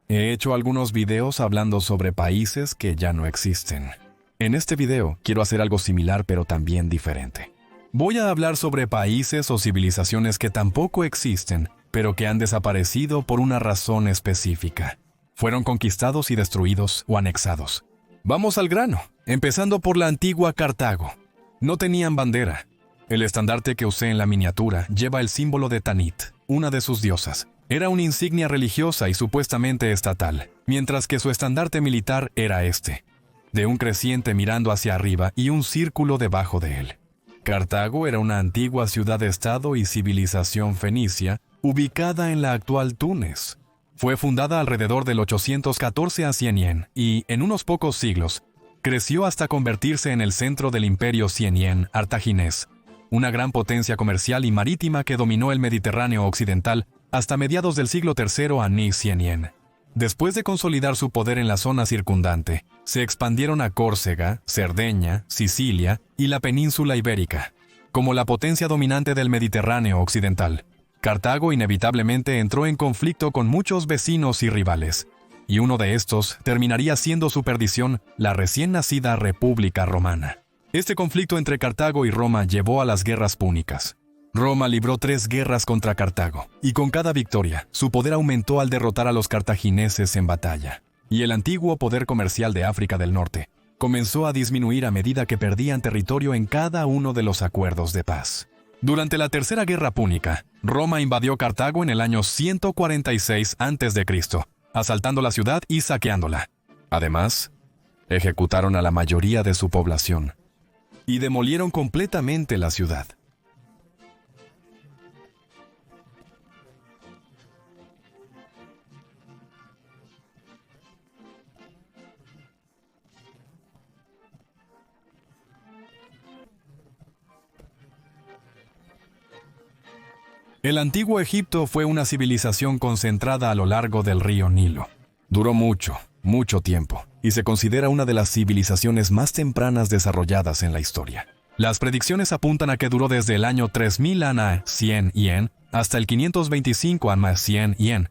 He hecho algunos videos hablando sobre países que ya no existen. En este video quiero hacer algo similar pero también diferente. Voy a hablar sobre países o civilizaciones que tampoco existen, pero que han desaparecido por una razón específica. Fueron conquistados y destruidos o anexados. Vamos al grano, empezando por la antigua Cartago. No tenían bandera. El estandarte que usé en la miniatura lleva el símbolo de Tanit, una de sus diosas. Era una insignia religiosa y supuestamente estatal, mientras que su estandarte militar era este, de un creciente mirando hacia arriba y un círculo debajo de él. Cartago era una antigua ciudad-estado y civilización fenicia, ubicada en la actual Túnez. Fue fundada alrededor del 814 a 100 y, en unos pocos siglos, creció hasta convertirse en el centro del imperio cienién artaginés, una gran potencia comercial y marítima que dominó el Mediterráneo occidental hasta mediados del siglo III a.C. cienién. Después de consolidar su poder en la zona circundante, se expandieron a Córcega, Cerdeña, Sicilia y la península ibérica. Como la potencia dominante del Mediterráneo occidental, Cartago inevitablemente entró en conflicto con muchos vecinos y rivales, y uno de estos terminaría siendo su perdición, la recién nacida República Romana. Este conflicto entre Cartago y Roma llevó a las guerras púnicas. Roma libró 3 guerras contra Cartago, y con cada victoria, su poder aumentó al derrotar a los cartagineses en batalla. Y el antiguo poder comercial de África del Norte comenzó a disminuir a medida que perdían territorio en cada uno de los acuerdos de paz. Durante la Tercera Guerra Púnica, Roma invadió Cartago en el año 146 a.C., asaltando la ciudad y saqueándola. Además, ejecutaron a la mayoría de su población y demolieron completamente la ciudad. El antiguo Egipto fue una civilización concentrada a lo largo del río Nilo. Duró mucho tiempo, y se considera una de las civilizaciones más tempranas desarrolladas en la historia. Las predicciones apuntan a que duró desde el año 3000 a.C. 100 hasta el 525 a.C. 100,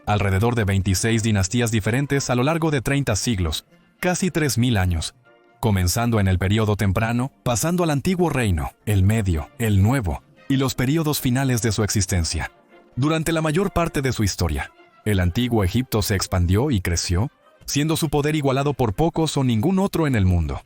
alrededor de 26 dinastías diferentes a lo largo de 30 siglos, casi 3000 años, comenzando en el período temprano, pasando al antiguo reino, el medio, el nuevo, y los períodos finales de su existencia. Durante la mayor parte de su historia, el antiguo Egipto se expandió y creció, siendo su poder igualado por pocos o ningún otro en el mundo.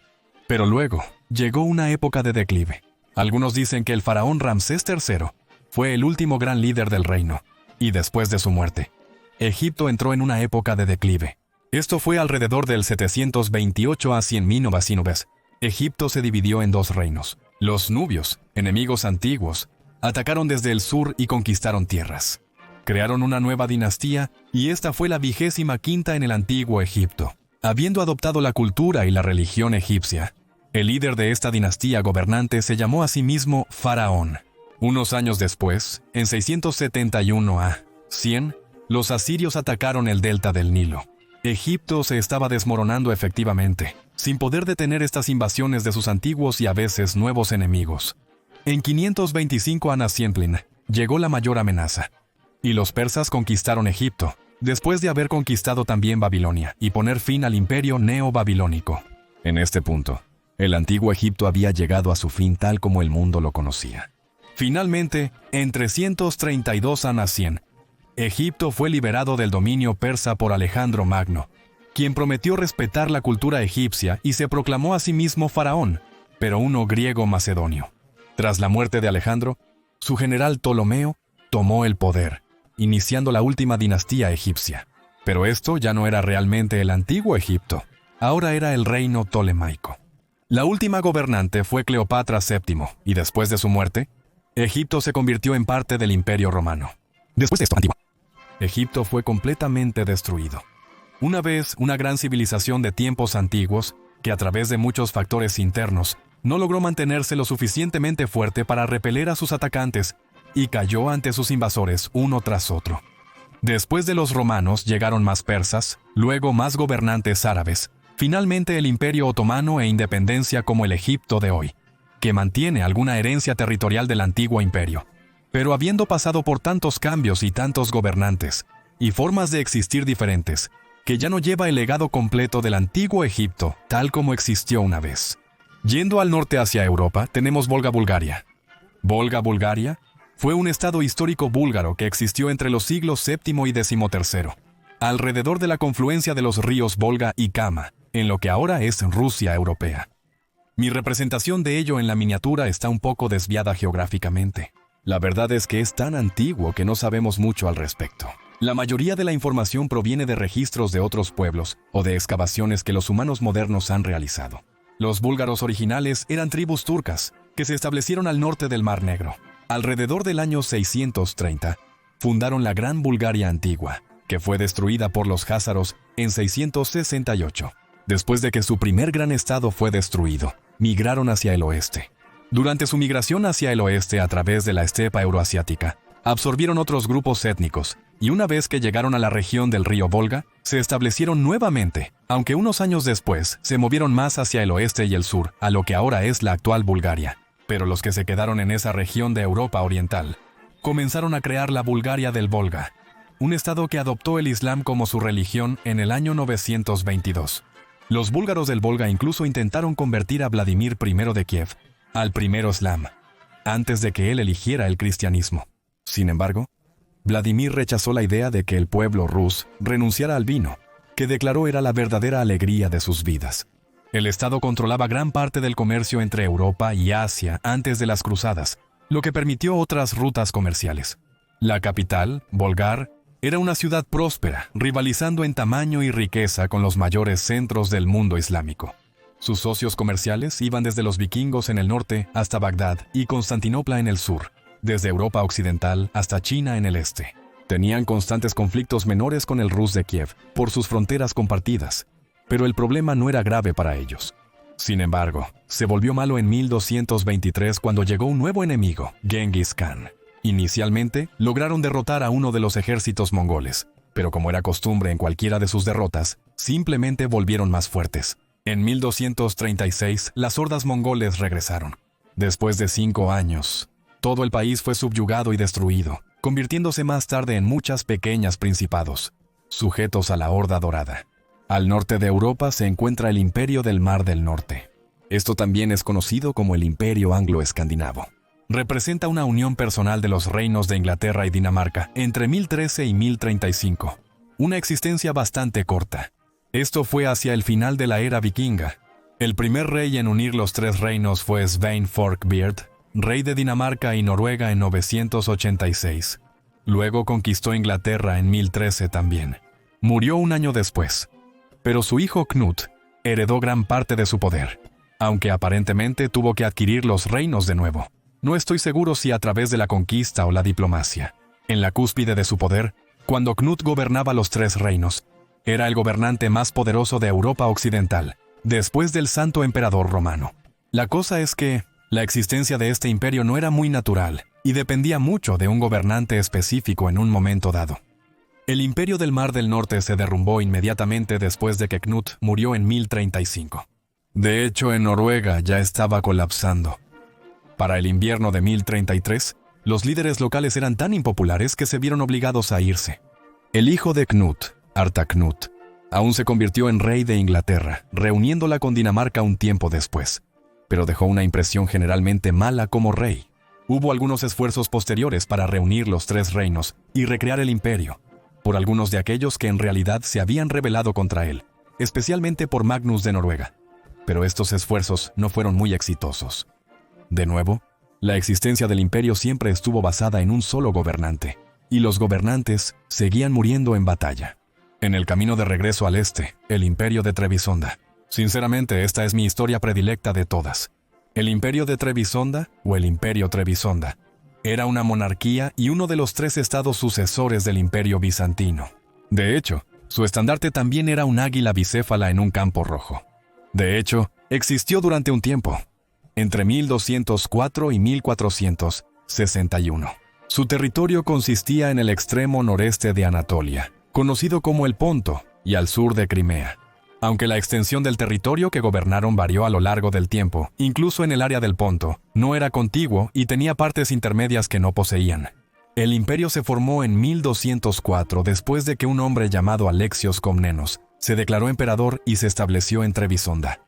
Pero luego, llegó una época de declive. Algunos dicen que el faraón Ramsés III fue el último gran líder del reino, y después de su muerte, Egipto entró en una época de declive. Esto fue alrededor del 728 a 100 Egipto se dividió en 2 reinos. Los nubios, enemigos antiguos, atacaron desde el sur y conquistaron tierras. Crearon una nueva dinastía y esta fue la 25ª en el antiguo Egipto. Habiendo adoptado la cultura y la religión egipcia, el líder de esta dinastía gobernante se llamó a sí mismo Faraón. Unos años después, en 671 a. 100, los asirios atacaron el delta del Nilo. Egipto se estaba desmoronando efectivamente, sin poder detener estas invasiones de sus antiguos y a veces nuevos enemigos. En 525 a.C. llegó la mayor amenaza, y los persas conquistaron Egipto, después de haber conquistado también Babilonia y poner fin al imperio neobabilónico. En este punto, el antiguo Egipto había llegado a su fin tal como el mundo lo conocía. Finalmente, en 332 a.C., Egipto fue liberado del dominio persa por Alejandro Magno, quien prometió respetar la cultura egipcia y se proclamó a sí mismo faraón, pero uno griego macedonio. Tras la muerte de Alejandro, su general Ptolomeo tomó el poder, iniciando la última dinastía egipcia. Pero esto ya no era realmente el antiguo Egipto, ahora era el reino ptolemaico. La última gobernante fue Cleopatra VII, y después de su muerte, Egipto se convirtió en parte del Imperio Romano. Después de esto, Egipto fue completamente destruido. Una vez, una gran civilización de tiempos antiguos, que a través de muchos factores internos, no logró mantenerse lo suficientemente fuerte para repeler a sus atacantes y cayó ante sus invasores uno tras otro. Después de los romanos llegaron más persas, luego más gobernantes árabes, finalmente el Imperio Otomano e independencia como el Egipto de hoy, que mantiene alguna herencia territorial del antiguo imperio. Pero habiendo pasado por tantos cambios y tantos gobernantes, y formas de existir diferentes, que ya no lleva el legado completo del antiguo Egipto, tal como existió una vez. Yendo al norte hacia Europa, tenemos Volga-Bulgaria. Volga-Bulgaria fue un estado histórico búlgaro que existió entre los siglos VII y XIII, alrededor de la confluencia de los ríos Volga y Kama, en lo que ahora es Rusia europea. Mi representación de ello en la miniatura está un poco desviada geográficamente. La verdad es que es tan antiguo que no sabemos mucho al respecto. La mayoría de la información proviene de registros de otros pueblos o de excavaciones que los humanos modernos han realizado. Los búlgaros originales eran tribus turcas que se establecieron al norte del Mar Negro. Alrededor del año 630, fundaron la Gran Bulgaria Antigua, que fue destruida por los jázaros en 668. Después de que su primer gran estado fue destruido, migraron hacia el oeste. Durante su migración hacia el oeste a través de la estepa euroasiática, absorbieron otros grupos étnicos, y una vez que llegaron a la región del río Volga, se establecieron nuevamente, aunque unos años después se movieron más hacia el oeste y el sur, a lo que ahora es la actual Bulgaria. Pero los que se quedaron en esa región de Europa Oriental comenzaron a crear la Bulgaria del Volga, un estado que adoptó el Islam como su religión en el año 922. Los búlgaros del Volga incluso intentaron convertir a Vladimir I de Kiev al primero Islam, antes de que él eligiera el cristianismo. Sin embargo, Vladimir rechazó la idea de que el pueblo rus renunciara al vino, que declaró era la verdadera alegría de sus vidas. El Estado controlaba gran parte del comercio entre Europa y Asia antes de las cruzadas, lo que permitió otras rutas comerciales. La capital, Volgar, era una ciudad próspera, rivalizando en tamaño y riqueza con los mayores centros del mundo islámico. Sus socios comerciales iban desde los vikingos en el norte hasta Bagdad y Constantinopla en el sur, desde Europa occidental hasta China en el este. Tenían constantes conflictos menores con el Rus de Kiev por sus fronteras compartidas, pero el problema no era grave para ellos. Sin embargo, se volvió malo en 1223 cuando llegó un nuevo enemigo, Genghis Khan. Inicialmente, lograron derrotar a uno de los ejércitos mongoles, pero como era costumbre en cualquiera de sus derrotas, simplemente volvieron más fuertes. En 1236, las hordas mongoles regresaron. Después de 5 años, todo el país fue subyugado y destruido, convirtiéndose más tarde en muchos pequeños principados, sujetos a la Horda Dorada. Al norte de Europa se encuentra el Imperio del Mar del Norte. Esto también es conocido como el Imperio Anglo-Escandinavo. Representa una unión personal de los reinos de Inglaterra y Dinamarca entre 1013 y 1035, una existencia bastante corta. Esto fue hacia el final de la era vikinga. El primer rey en unir los 3 reinos fue Svein Forkbeard, rey de Dinamarca y Noruega en 986. Luego conquistó Inglaterra en 1013 también. Murió un año después, pero su hijo Knut heredó gran parte de su poder, aunque aparentemente tuvo que adquirir los reinos de nuevo. No estoy seguro si a través de la conquista o la diplomacia. En la cúspide de su poder, cuando Knut gobernaba los 3 reinos, era el gobernante más poderoso de Europa Occidental, después del Santo Emperador Romano. La cosa es que la existencia de este imperio no era muy natural y dependía mucho de un gobernante específico en un momento dado. El Imperio del Mar del Norte se derrumbó inmediatamente después de que Knut murió en 1035. De hecho, en Noruega ya estaba colapsando. Para el invierno de 1033, los líderes locales eran tan impopulares que se vieron obligados a irse. El hijo de Knut, Harthacnut, aún se convirtió en rey de Inglaterra, reuniéndola con Dinamarca un tiempo después, pero dejó una impresión generalmente mala como rey. Hubo algunos esfuerzos posteriores para reunir los 3 reinos y recrear el imperio, por algunos de aquellos que en realidad se habían rebelado contra él, especialmente por Magnus de Noruega, pero estos esfuerzos no fueron muy exitosos. De nuevo, la existencia del imperio siempre estuvo basada en un solo gobernante, y los gobernantes seguían muriendo en batalla. En el camino de regreso al este, el imperio de Trebisonda. Sinceramente, esta es mi historia predilecta de todas. El imperio de Trebisonda, o el imperio Trebisonda, era una monarquía y uno de los 3 estados sucesores del imperio bizantino. De hecho, su estandarte también era un águila bicéfala en un campo rojo. De hecho, existió durante un tiempo, entre 1204 y 1461. Su territorio consistía en el extremo noreste de Anatolia, conocido como el Ponto, y al sur de Crimea. Aunque la extensión del territorio que gobernaron varió a lo largo del tiempo, incluso en el área del Ponto, no era contiguo y tenía partes intermedias que no poseían. El imperio se formó en 1204 después de que un hombre llamado Alexios Komnenos se declaró emperador y se estableció en Trebisonda.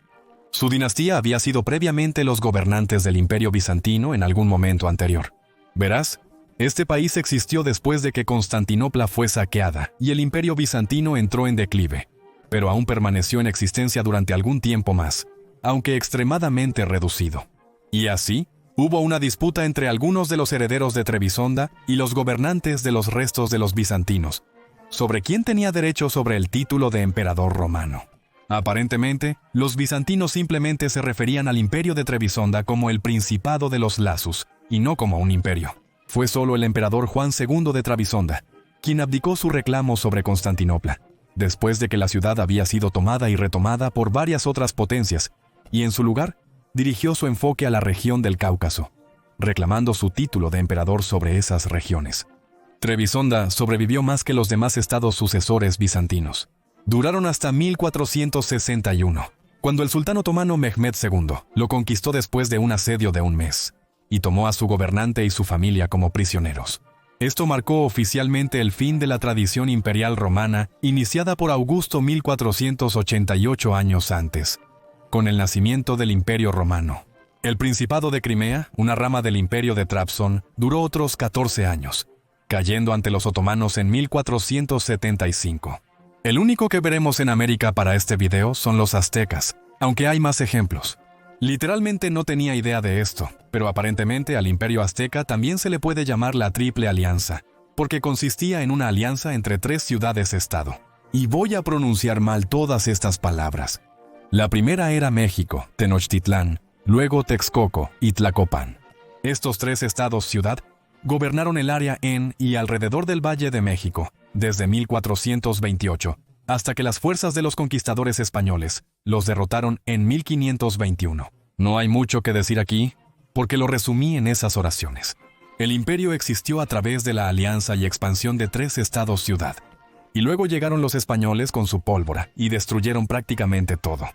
Su dinastía había sido previamente los gobernantes del Imperio Bizantino en algún momento anterior. Verás, este país existió después de que Constantinopla fue saqueada y el Imperio Bizantino entró en declive, pero aún permaneció en existencia durante algún tiempo más, aunque extremadamente reducido. Y así, hubo una disputa entre algunos de los herederos de Trebisonda y los gobernantes de los restos de los bizantinos, sobre quién tenía derecho sobre el título de emperador romano. Aparentemente, los bizantinos simplemente se referían al imperio de Trebisonda como el Principado de los Lasus, y no como un imperio. Fue solo el emperador Juan II de Trebisonda quien abdicó su reclamo sobre Constantinopla, después de que la ciudad había sido tomada y retomada por varias otras potencias, y en su lugar, dirigió su enfoque a la región del Cáucaso, reclamando su título de emperador sobre esas regiones. Trebisonda sobrevivió más que los demás estados sucesores bizantinos. Duraron hasta 1461, cuando el sultán otomano Mehmed II lo conquistó después de un asedio de un mes, y tomó a su gobernante y su familia como prisioneros. Esto marcó oficialmente el fin de la tradición imperial romana iniciada por Augusto 1488 años antes, con el nacimiento del Imperio Romano. El Principado de Crimea, una rama del Imperio de Trabzon, duró otros 14 años, cayendo ante los otomanos en 1475. El único que veremos en América para este video son los aztecas, aunque hay más ejemplos. Literalmente no tenía idea de esto, pero aparentemente al Imperio Azteca también se le puede llamar la Triple Alianza, porque consistía en una alianza entre 3 ciudades-estado. Y voy a pronunciar mal todas estas palabras. La primera era México, Tenochtitlán, luego Texcoco y Tlacopan. Estos 3 estados-ciudad gobernaron el área en y alrededor del Valle de México, desde 1428, hasta que las fuerzas de los conquistadores españoles los derrotaron en 1521. No hay mucho que decir aquí, porque lo resumí en esas oraciones. El imperio existió a través de la alianza y expansión de 3 estados-ciudad, y luego llegaron los españoles con su pólvora y destruyeron prácticamente todo.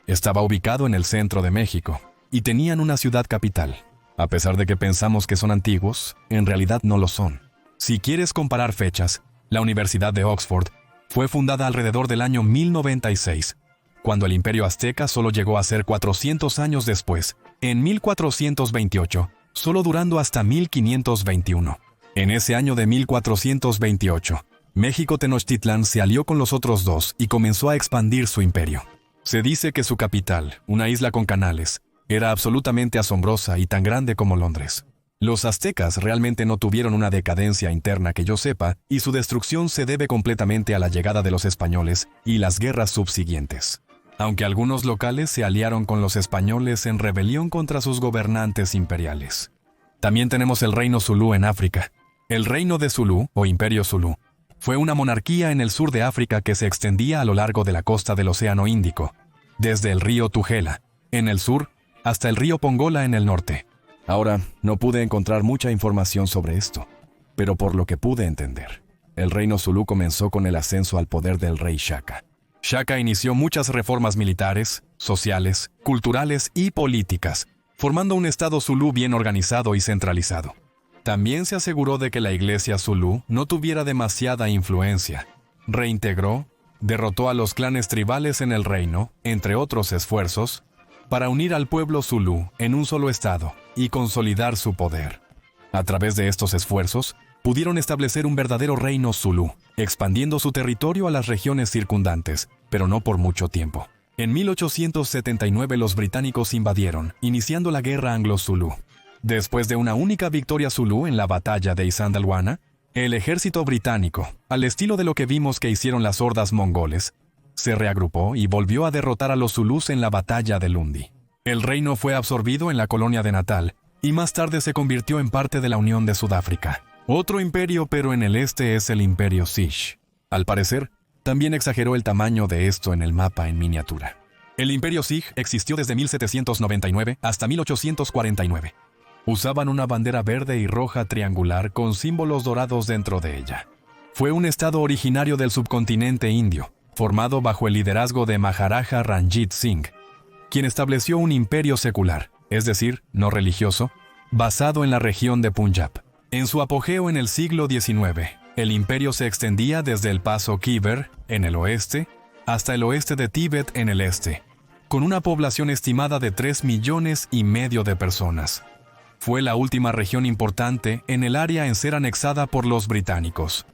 Estaba ubicado en el centro de México, y tenían una ciudad capital. A pesar de que pensamos que son antiguos, en realidad no lo son. Si quieres comparar fechas, la Universidad de Oxford fue fundada alrededor del año 1096, cuando el Imperio Azteca solo llegó a ser 400 años después, en 1428, solo durando hasta 1521. En ese año de 1428, México Tenochtitlán se alió con los otros 2 y comenzó a expandir su imperio. Se dice que su capital, una isla con canales, era absolutamente asombrosa y tan grande como Londres. Los aztecas realmente no tuvieron una decadencia interna que yo sepa, y su destrucción se debe completamente a la llegada de los españoles y las guerras subsiguientes. Aunque algunos locales se aliaron con los españoles en rebelión contra sus gobernantes imperiales. También tenemos el reino Zulú en África. El reino de Zulú, o Imperio Zulú, fue una monarquía en el sur de África que se extendía a lo largo de la costa del Océano Índico, desde el río Tugela, en el sur, hasta el río Pongola en el norte. Ahora, no pude encontrar mucha información sobre esto, pero por lo que pude entender, el reino Zulú comenzó con el ascenso al poder del rey Shaka. Shaka inició muchas reformas militares, sociales, culturales y políticas, formando un estado Zulú bien organizado y centralizado. También se aseguró de que la iglesia Zulú no tuviera demasiada influencia. Reintegró, derrotó a los clanes tribales en el reino, entre otros esfuerzos, para unir al pueblo Zulú en un solo estado y consolidar su poder. A través de estos esfuerzos, pudieron establecer un verdadero reino Zulú, expandiendo su territorio a las regiones circundantes, pero no por mucho tiempo. En 1879 los británicos invadieron, iniciando la guerra anglo-zulú. Después de una única victoria zulú en la batalla de Isandlwana, el ejército británico, al estilo de lo que vimos que hicieron las hordas mongoles, se reagrupó y volvió a derrotar a los zulús en la batalla de Lundi. El reino fue absorbido en la colonia de Natal y más tarde se convirtió en parte de la Unión de Sudáfrica. Otro imperio, pero en el este, es el Imperio Sich. Al parecer, también exageró el tamaño de esto en el mapa en miniatura. El Imperio Sich existió desde 1799 hasta 1849. Usaban una bandera verde y roja triangular con símbolos dorados dentro de ella. Fue un estado originario del subcontinente indio, formado bajo el liderazgo de Maharaja Ranjit Singh, quien estableció un imperio secular, es decir, no religioso, basado en la región de Punjab. En su apogeo en el siglo XIX, el imperio se extendía desde el paso Khyber, en el oeste, hasta el oeste de Tíbet en el este, con una población estimada de 3,5 millones de personas. Fue la última región importante en el área en ser anexada por los británicos.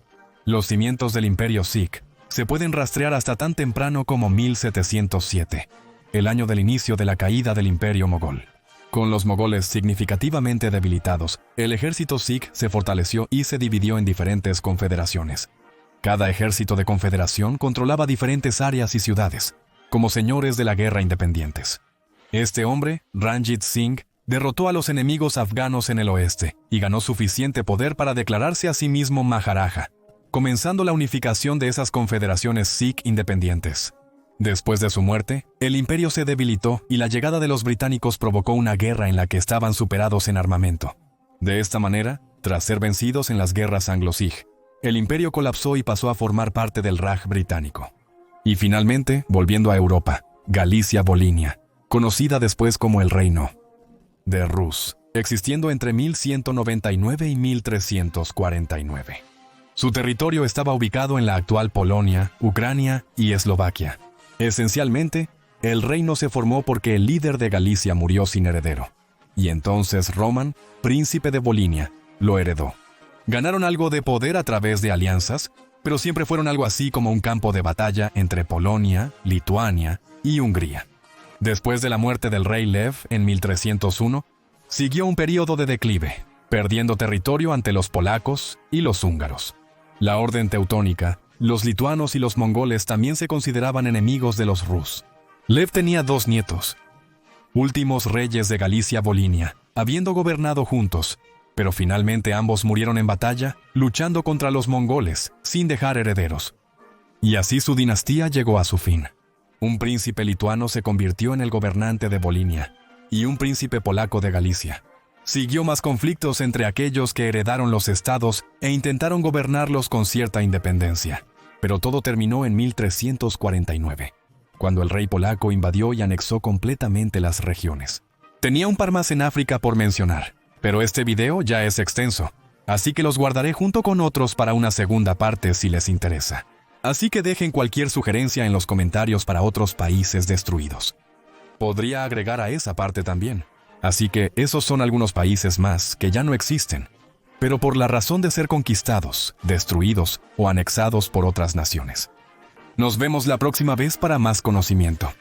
Los cimientos del imperio Sikh se pueden rastrear hasta tan temprano como 1707, el año del inicio de la caída del imperio mogol. Con los mogoles significativamente debilitados, el ejército Sikh se fortaleció y se dividió en diferentes confederaciones. Cada ejército de confederación controlaba diferentes áreas y ciudades, como señores de la guerra independientes. Este hombre, Ranjit Singh, derrotó a los enemigos afganos en el oeste y ganó suficiente poder para declararse a sí mismo Maharaja, comenzando la unificación de esas confederaciones Sikh independientes. Después de su muerte, el imperio se debilitó y la llegada de los británicos provocó una guerra en la que estaban superados en armamento. De esta manera, tras ser vencidos en las guerras anglo-Sikh, el imperio colapsó y pasó a formar parte del Raj británico. Y finalmente, volviendo a Europa, Galicia-Volinia, conocida después como el Reino de Rus, existiendo entre 1199 y 1349. Su territorio estaba ubicado en la actual Polonia, Ucrania y Eslovaquia. Esencialmente, el reino se formó porque el líder de Galicia murió sin heredero, y entonces Roman, príncipe de Volinia, lo heredó. Ganaron algo de poder a través de alianzas, pero siempre fueron algo así como un campo de batalla entre Polonia, Lituania y Hungría. Después de la muerte del rey Lev en 1301, siguió un periodo de declive, perdiendo territorio ante los polacos y los húngaros. La orden teutónica, los lituanos y los mongoles también se consideraban enemigos de los Rus. Lev tenía 2 nietos, últimos reyes de Galicia-Volinia, habiendo gobernado juntos, pero finalmente ambos murieron en batalla, luchando contra los mongoles, sin dejar herederos. Y así su dinastía llegó a su fin. Un príncipe lituano se convirtió en el gobernante de Volinia, y un príncipe polaco de Galicia. Siguió más conflictos entre aquellos que heredaron los estados e intentaron gobernarlos con cierta independencia. Pero todo terminó en 1349, cuando el rey polaco invadió y anexó completamente las regiones. Tenía un par más en África por mencionar, pero este video ya es extenso, así que los guardaré junto con otros para una segunda parte si les interesa. Así que dejen cualquier sugerencia en los comentarios para otros países destruidos. Podría agregar a esa parte también. Así que esos son algunos países más que ya no existen, pero por la razón de ser conquistados, destruidos o anexados por otras naciones. Nos vemos la próxima vez para más conocimiento.